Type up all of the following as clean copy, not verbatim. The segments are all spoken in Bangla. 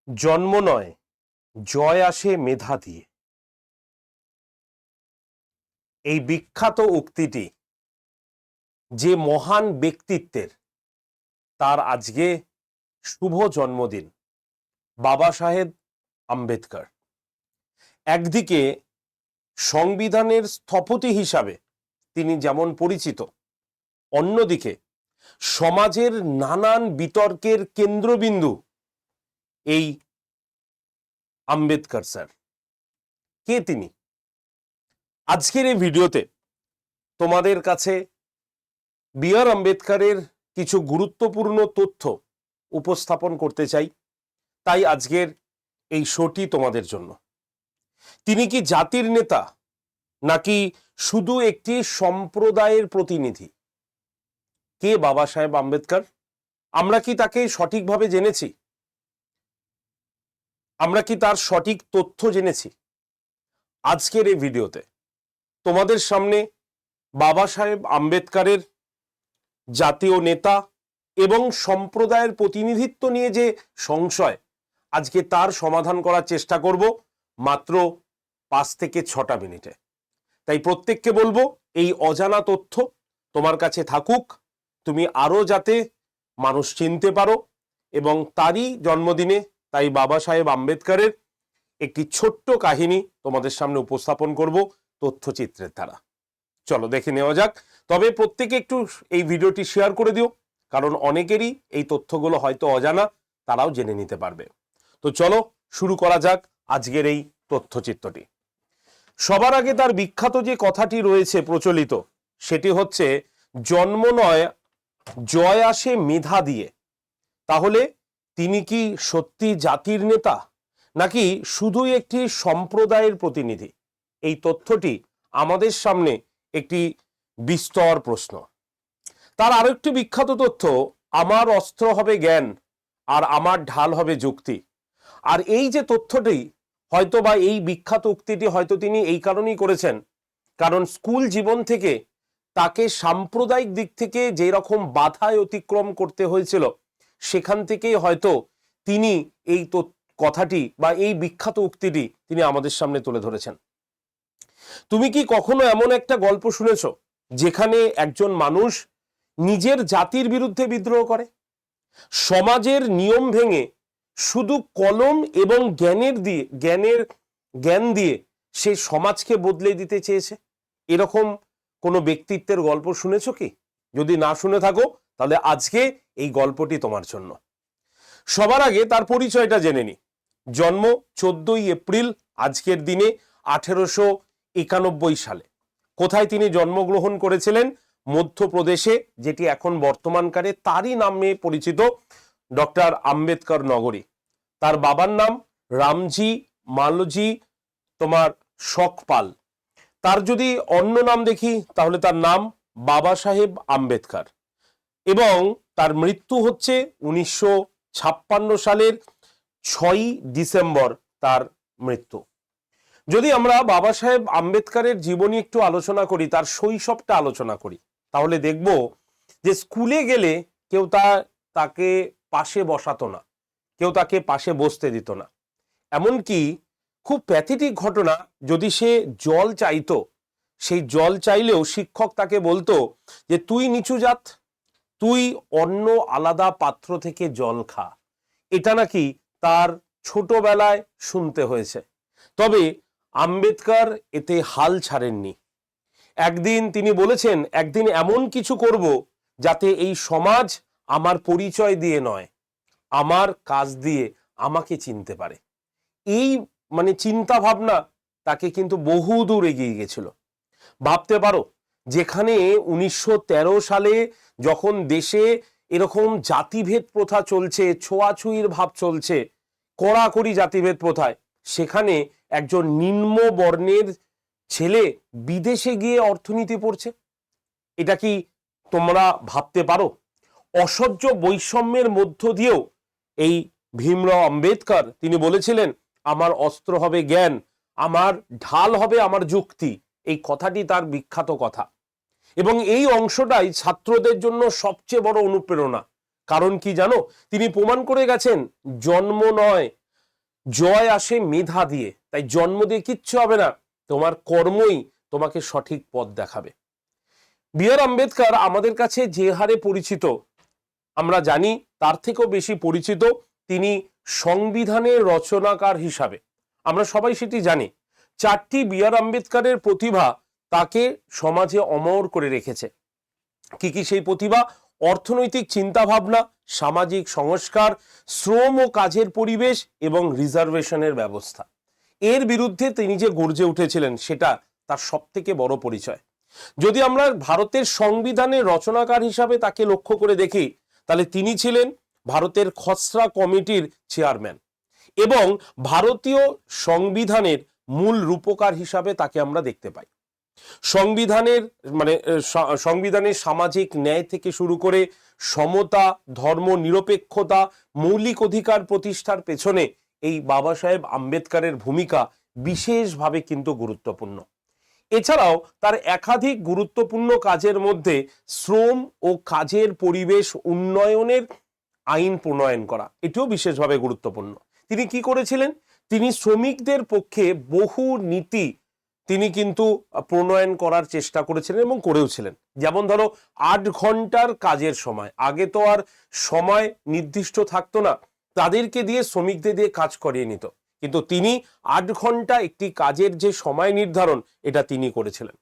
জন্ম নয়, জয় আসে মেধা দিয়ে। এই বিখ্যাত উক্তিটি যে মহান ব্যক্তিত্বের, তার আজকে শুভ জন্মদিন, বাবা সাহেব আম্বেদকর। একদিকে সংবিধানের স্থপতি হিসাবে তিনি যেমন পরিচিত, অন্যদিকে সমাজের নানান বিতর্কের কেন্দ্রবিন্দু এই আম্বেদকর স্যার। কে তিনি? আজকের এই ভিডিওতে তোমাদের কাছে বি আর আম্বেদকরের কিছু গুরুত্বপূর্ণ তথ্য উপস্থাপন করতে চাই, তাই আজকের এই শোটি তোমাদের জন্য। তিনি কি জাতির নেতা, নাকি শুধু একটি সম্প্রদায়ের প্রতিনিধি? কে বাবা সাহেব আম্বেদকর? আমরা কি তাকে সঠিকভাবে জেনেছি? আমরা কি তার সঠিক তথ্য জেনেছি? আজকের এই ভিডিওতে তোমাদের সামনে বাবা সাহেব আম্বেদকরের জাতীয় নেতা এবং সম্প্রদায়ের প্রতিনিধিত্ব নিয়ে যে সংশয়, আজকে তার সমাধান করার চেষ্টা করব মাত্র 5 থেকে 6টা মিনিটে। তাই প্রত্যেককে বলবো, এই অজানা তথ্য তোমার কাছে থাকুক, তুমি আরো যাতে মানুষ চিনতে পারো। এবং তারই জন্মদিনে তাই বাবা সাহেব আম্বেদকরের একটি ছোট্ট কাহিনী তোমাদের সামনে উপস্থাপন করব তথ্যচিত্রের দ্বারা। চলো দেখে নেওয়া যাক। তবে প্রত্যেকে একটু এই ভিডিওটি শেয়ার করে দিও, কারণ অনেকেরই এই তথ্যগুলো হয়তো অজানা, তারাও জেনে নিতে পারবে। তো চলো শুরু করা যাক আজকের এই তথ্যচিত্রটি। সবার আগে তার বিখ্যাত যে কথাটি রয়েছে প্রচলিত, সেটি হচ্ছে জন্ম নয়, জয় আসে মেধা দিয়ে। তাহলে তিনি কি সত্যি জাতির নেতা, নাকি শুধুই একটি সম্প্রদায়ের প্রতিনিধি? এই তথ্যটি আমাদের সামনে একটি বিস্তর প্রশ্ন। তার আরেকটি বিখ্যাত তথ্য, আমার অস্ত্র হবে জ্ঞান আর আমার ঢাল হবে যুক্তি। আর এই যে তথ্যটি, হয়তো বা এই বিখ্যাত উক্তিটি হয়তো তিনি এই কারণেই করেছেন, কারণ স্কুল জীবন থেকে তাকে সাম্প্রদায়িক দিক থেকে যে রকম বাধায় অতিক্রম করতে হয়েছিল, সেখান থেকেই হয়তো তিনি এই কথাটি বা এই বিখ্যাত উক্তিটি তিনি আমাদের সামনে তুলে ধরেছেন। তুমি কি কখনো এমন একটা গল্প শুনেছ যেখানে একজন মানুষ নিজের জাতির বিরুদ্ধে বিদ্রোহ করে, সমাজের নিয়ম ভেঙে শুধু কলম এবং জ্ঞান দিয়ে সে সমাজকে বদলে দিতে চেয়েছে? এরকম কোনো ব্যক্তিত্বের গল্প শুনেছ কি? যদি না শুনে থাকো, তাহলে আজকে এই গল্পটি তোমার জন্য। সবার আগে তার পরিচয়টা জেনে নি। জন্ম 14ই এপ্রিল আজকের দিনে 1891 সালে। কোথায় তিনি জন্মগ্রহণ করেছিলেন? মধ্যপ্রদেশে, যেটি এখন বর্তমানকালে তারই নামে পরিচিত, ডক্টর আম্বেদকর নগরী। তার বাবার নাম রামজি মালজি শকপাল। তার যদি অন্য নাম দেখি, তাহলে তার নাম বাবা সাহেব আম্বেদকর। এবং তার মৃত্যু হচ্ছে 1956 সালের 6ই ডিসেম্বর তার মৃত্যু। যদি আমরা বাবা সাহেব আম্বেদকরের জীবনী একটু আলোচনা করি, তার শৈশবটা আলোচনা করি, তাহলে দেখব যে স্কুলে গেলে কেউ তাকে পাশে বসাতো না, কেউ তাকে পাশে বসতে দিত না। এমনকি খুব প্যাথেটিক ঘটনা, যদি সে জল চাইতো, সেই জল চাইলেও শিক্ষক তাকে বলতো যে তুই নিচু জাত, তুই অন্য আলাদা পাত্র থেকে জল খা। এটা নাকি তার ছোটবেলায় শুনতে হয়েছে। তবে আম্বেদকর এতে হাল ছাড়েননি। একদিন তিনি বলেছেন, একদিন এমন কিছু করব যাতে এই সমাজ আমার পরিচয় দিয়ে নয়, আমার কাজ দিয়ে আমাকে চিনতে পারে। এই চিন্তা ভাবনা তাকে কিন্তু বহু দূর এগিয়ে গেছিল। ভাবতে পারো, যেখানে 1913 সালে যখন দেশে এরকম জাতিভেদ প্রথা চলছে, ছোঁয়াছুঁয়ির ভাব চলছে, কড়াকড়ি জাতিভেদ প্রথায়, সেখানে একজন নিম্ন বর্ণের ছেলে বিদেশে গিয়ে অর্থনীতি পড়ছে। এটা কি তোমরা ভাবতে পারো? অসহ্য বৈষম্যের মধ্য দিয়েও এই ভীমরাও আম্বেদকর তিনি বলেছিলেন, আমার অস্ত্র হবে জ্ঞান, আমার ঢাল হবে আমার যুক্তি। এই কথাটি তার বিখ্যাত কথা, এবং এই অংশটাই ছাত্রদের জন্য সবচেয়ে বড় অনুপ্রেরণা। কারণ কি জানো? তিনি প্রমাণ করে গেছেন, জন্ম নয়, জয় আসে মেধা দিয়ে, তাই জন্ম দিয়ে কিচ্ছু হবে না, তোমার কর্মই তোমাকে সঠিক পথ দেখাবে। বি আর আম্বেদকর আমাদের কাছে যে হারে পরিচিত আমরা জানি, তার থেকেও বেশি পরিচিত তিনি সংবিধানের রচনাকার হিসাবে। আমরা সবাই সেটি জানি। 4টি বি আর আম্বেদকরের প্রতিভা তাকে সমাজে অমর করে রেখেছে। কি কি সেই প্রতিভা? অর্থনৈতিক চিন্তাভাবনা, সামাজিক সংস্কার, শ্রম ও কাজের পরিবেশ এবং রিজার্ভেশনের ব্যবস্থা। এর বিরুদ্ধে তিনি যে গর্জে উঠেছিলেন সেটা তার সবথেকে বড় পরিচয়। যদি আমরা ভারতের সংবিধানের রচনাকার হিসাবে তাকে লক্ষ্য করে দেখি, তাহলে তিনি ছিলেন ভারতের খসড়া কমিটির চেয়ারম্যান এবং ভারতীয় সংবিধানের মূল রূপকার হিসাবে তাকে আমরা দেখতে পাই। সংবিধানের সামাজিক ন্যায় থেকে শুরু করে সমতা, ধর্ম নিরপেক্ষতা, মৌলিক অধিকার প্রতিষ্ঠার পেছনে এই বাবা সাহেব আম্বেদকরের ভূমিকা বিশেষভাবে কিন্তু গুরুত্বপূর্ণ। এছাড়াও তার একাধিক গুরুত্বপূর্ণ কাজের মধ্যে শ্রম ও কাজের পরিবেশ উন্নয়নের আইন প্রণয়ন করা, এটিও বিশেষভাবে গুরুত্বপূর্ণ। তিনি কি করেছিলেন? তিনি শ্রমিকদের পক্ষে বহু নীতি তিনি কিন্তু প্রণয়ন করার চেষ্টা করেছিলেন এবং করেওছিলেন। যেমন ধরো 8 ঘন্টার কাজের সময়, আগে তো আর সময় নির্দিষ্ট থাকতো না, তাদেরকে দিয়ে শ্রমিকদের দিয়ে কাজ করিয়ে নিত, কিন্তু তিনি 8 ঘন্টা একটি কাজের যে সময় নির্ধারণ, এটা তিনি করেছিলেন।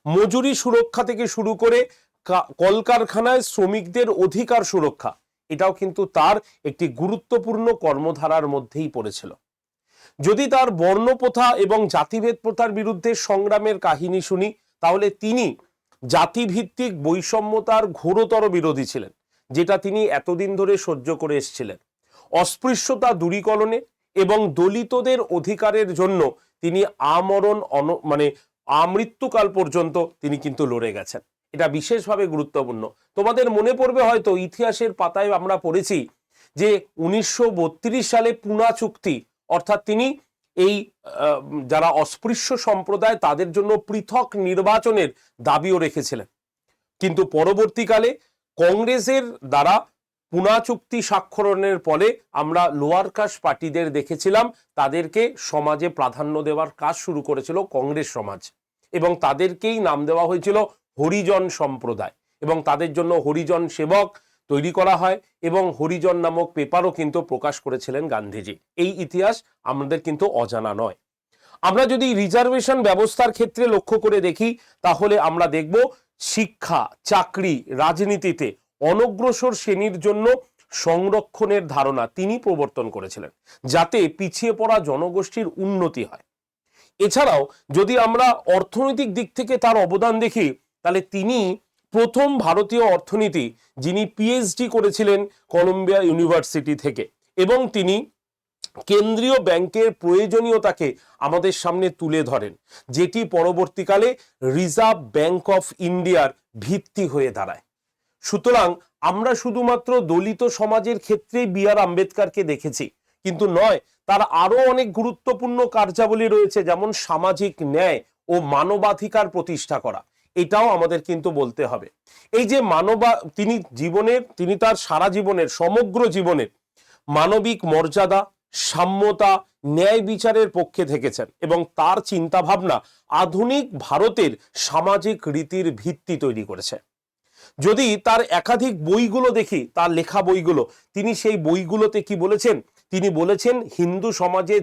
মজুরি সুরক্ষা থেকে শুরু করে কলকারখানায় শ্রমিকদের অধিকার সুরক্ষা, এটাও কিন্তু তার একটি গুরুত্বপূর্ণ কর্মধারার মধ্যেই পড়েছিল। যদি তার বর্ণপ্রথা এবং জাতিভেদ প্রথার বিরুদ্ধে সংগ্রামের কাহিনী শুনি, তাহলে তিনি জাতিভিত্তিক বৈষম্যতার ঘোরতর বিরোধী ছিলেন, যেটা তিনি এতদিন ধরে সহ্য করে এসেছিলেন। অস্পৃশ্যতা দূরীকরণে এবং দলিতদের অধিকারের জন্য তিনি আমৃত্যুকাল পর্যন্ত তিনি কিন্তু লড়ে গেছেন। এটা বিশেষভাবে গুরুত্বপূর্ণ। তোমাদের মনে পড়বে হয়তো, ইতিহাসের পাতায় আমরা পড়েছি যে 1932 সালে পুনা চুক্তি, অর্থাৎ তিনি এই যারা অস্পৃশ্য সম্প্রদায় তাদের জন্য পৃথক নির্বাচনের দাবিও রেখেছিলেন। কিন্তু পরবর্তীকালে কংগ্রেসের দ্বারা পুনা চুক্তি স্বাক্ষরণের ফলে আমরা লোয়ার কাস্ট পার্টিদের দেখেছিলাম, তাদেরকে সমাজে প্রাধান্য দেওয়ার কাজ শুরু করেছিল কংগ্রেস সমাজ, এবং তাদেরকেই নাম দেওয়া হয়েছিল হরিজন সম্প্রদায়, এবং তাদের জন্য হরিজন সেবক তৈরি করা হয় এবং হরিজন নামক পেপারও কিন্তু প্রকাশ করেছিলেন গান্ধীজি। এই ইতিহাস আমাদের কিন্তু অজানা নয়। আমরা যদি রিজার্ভেশন ব্যবস্থার ক্ষেত্রে লক্ষ্য করে দেখি, তাহলে আমরা দেখব শিক্ষা, চাকরি, রাজনীতিতে অনগ্রসর শ্রেণীর জন্য সংরক্ষণের ধারণা তিনি প্রবর্তন করেছিলেন, যাতে পিছিয়ে পড়া জনগোষ্ঠীর উন্নতি হয়। এছাড়াও যদি আমরা অর্থনৈতিক দিক থেকে তার অবদান দেখি, তাহলে তিনি প্রথম ভারতীয় অর্থনীতি যিনি পিএইচডি করেছিলেন কলম্বিয়া ইউনিভার্সিটি থেকে, এবং তিনি কেন্দ্রীয় ব্যাংকের প্রয়োজনীয়তাকে আমাদের সামনে তুলে ধরেন, যেটি পরবর্তীকালে রিজার্ভ ব্যাংক অফ ইন্ডিয়ার ভিত্তি হয়ে দাঁড়ায়। সুতরাং আমরা শুধুমাত্র দলিত সমাজের ক্ষেত্রেই বি আর আম্বেদকরকে দেখেছি, কিন্তু নয়, তার আরো অনেক গুরুত্বপূর্ণ কার্যাবলী রয়েছে, যেমন সামাজিক ন্যায় ও মানবাধিকার প্রতিষ্ঠা করা, এটাও আমাদের কিন্তু বলতে হবে। এই যে তিনি তার সারা জীবনের, সমগ্র জীবনের মানবিক মর্যাদা, সাম্যতা, ন্যায় বিচারের পক্ষে থেকেছেন, এবং তার চিন্তা ভাবনা আধুনিক ভারতের সামাজিক রীতির ভিত্তি তৈরি করেছে। যদি তার একাধিক বইগুলো দেখি, তার লেখা বইগুলো, তিনি সেই বইগুলোতে কি বলেছেন? তিনি বলেছেন হিন্দু সমাজে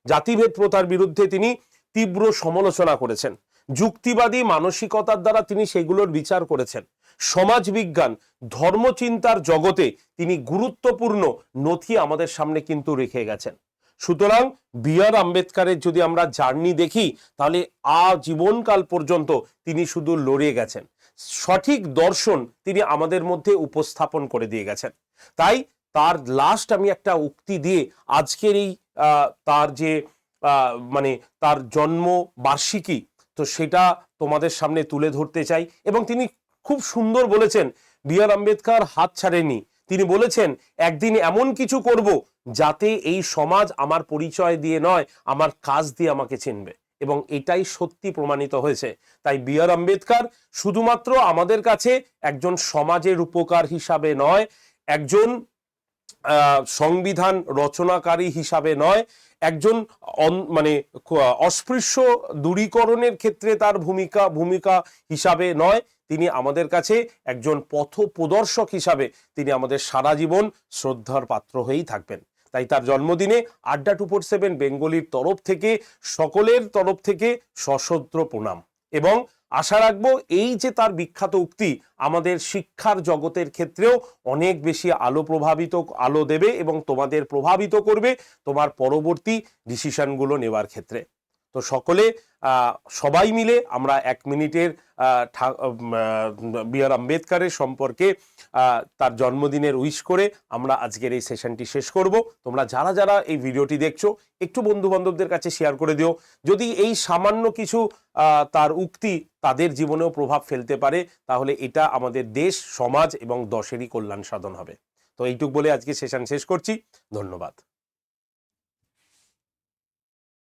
জাতিভেদ প্রথার বিরুদ্ধে তিনি তীব্র সমালোচনা করেছেন। যুক্তিবাদী মানসিকতার দ্বারা তিনি সেগুলোর বিচার করেছেন। সমাজবিজ্ঞান, ধর্মচিন্তার জগতে তিনি গুরুত্বপূর্ণ নথি আমাদের সামনে কিন্তু রেখে গেছেন। সুতরাং বি আর আম্বেদকরের যদি আমরা জার্নি দেখি, তাহলে আজীবনকাল পর্যন্ত তিনি শুধু লড়ে গেছেন, সঠিক দর্শন তিনি আমাদের মধ্যে উপস্থাপন করে দিয়ে গেছেন। তাই তার লাস্ট আমি একটা উক্তি দিয়ে আজকের এই তার যে তার জন্ম বার্ষিকী, তো সেটা তোমাদের সামনে তুলে ধরতে চাই। এবং তিনি খুব সুন্দর বলেছেন, বি আর আম্বেদকর হাত ছাড়েনি। তিনি বলেছেন, একদিন এমন কিছু করব যাতে এই সমাজ আমার পরিচয় দিয়ে নয়, আমার কাজ দিয়ে আমাকে চিনবে, এবং এটাই সত্যি প্রমাণিত হয়েছে। তাই বি আর আম্বেদকর শুধুমাত্র আমাদের কাছে একজন সমাজের উপকার হিসাবে নয়, একজন সংবিধান রচনাকারী হিসাবে নয়, একজন মানে অস্পৃশ্য দূরীকরণের ক্ষেত্রে তার ভূমিকা হিসাবে নয়, তিনি আমাদের কাছে একজন পথ প্রদর্শক হিসাবে তিনি আমাদের সারা জীবন শ্রদ্ধার পাত্র হয়েই থাকবেন। তাই তার জন্মদিনে আড্ডা 247 বেঙ্গলির তরফ থেকে, সকলের তরফ থেকে সশ্রদ্ধ প্রণাম, এবং আশা রাখবো এই যে তার বিখ্যাত উক্তি আমাদের শিক্ষার জগতের ক্ষেত্রেও অনেক বেশি আলো দেবে এবং তোমাদের প্রভাবিত করবে তোমার পরবর্তী ডিসিশনগুলো নেওয়ার ক্ষেত্রে। তো সকলে সবাই মিলে আমরা 1 মিনিটের বি আর আম্বেদকরের সম্পর্কে তার জন্মদিনের উইশ করে আমরা আজকের এই সেশনটি শেষ করব। তোমরা যারা যারা এই ভিডিওটি দেখছো একটু বন্ধু বান্ধবদের কাছে শেয়ার করে দিও, যদি এই সামান্য কিছু তার উক্তি তাদের জীবনেও প্রভাব ফেলতে পারে তাহলে এটা আমাদের দেশ, সমাজ এবং দশেরই কল্যাণ সাধন হবে। তো এইটুক বলে আজকে সেশন শেষ করছি। ধন্যবাদ।